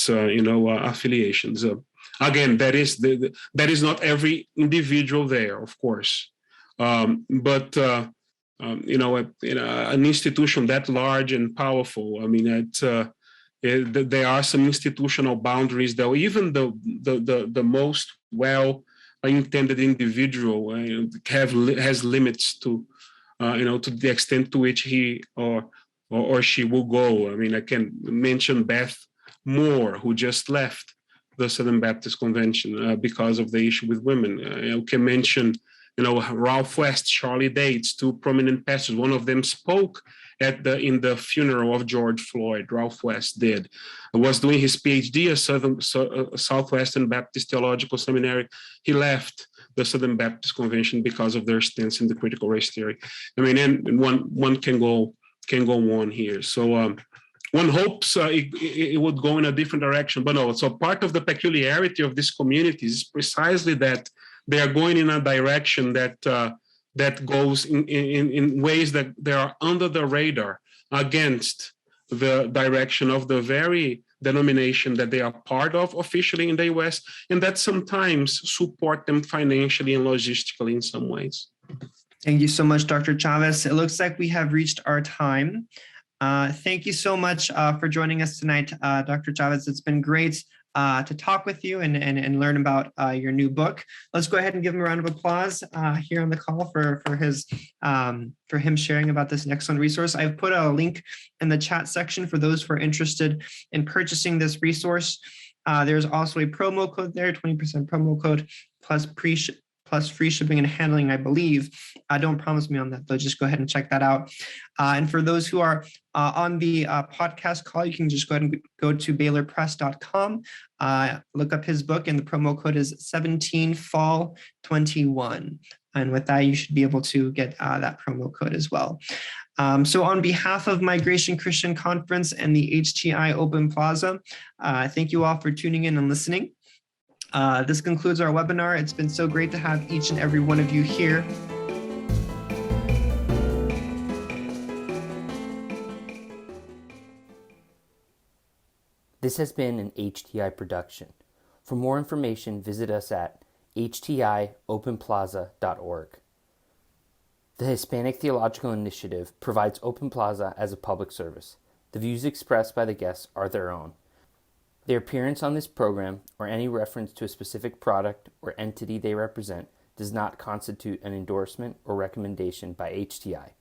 affiliations. Again, that is not every individual there, of course, but an institution that large and powerful. I mean, there are some institutional boundaries, though. Even the most well-intended individual has limits to the extent to which he or she will go. I mean, I can mention Beth Moore, who just left the Southern Baptist Convention because of the issue with women. I can mention, Ralph West, Charlie Dates, two prominent pastors. One of them spoke in the funeral of George Floyd. Ralph West did. Was doing his PhD at Southwestern Baptist Theological Seminary. He left the Southern Baptist Convention because of their stance in the critical race theory. I mean, and one can go on here. So one hopes it would go in a different direction, but no. So part of the peculiarity of these communities is precisely that they are going in a direction that goes in ways that they are under the radar against the direction of the very denomination that they are part of officially in the US, and that sometimes support them financially and logistically in some ways. Thank you so much, Dr. Chaves. It looks like we have reached our time. Thank you so much for joining us tonight, Dr. Chaves. It's been great to talk with you and learn about your new book. Let's go ahead and give him a round of applause here on the call for him sharing about this excellent resource. I've put a link in the chat section for those who are interested in purchasing this resource. There's also a promo code there, 20% promo code plus free shipping and handling, I believe. Don't promise me on that, though. Just go ahead and check that out. And for those who are on the podcast call, you can just go ahead and go to baylorpress.com, look up his book, and the promo code is 17fall21. And with that, you should be able to get that promo code as well. So on behalf of Mygration Christian Conference and the HTI Open Plaza, thank you all for tuning in and listening. This concludes our webinar. It's been so great to have each and every one of you here. This has been an HTI production. For more information, visit us at htiopenplaza.org. The Hispanic Theological Initiative provides Open Plaza as a public service. The views expressed by the guests are their own. Their appearance on this program, or any reference to a specific product or entity they represent, does not constitute an endorsement or recommendation by HTI.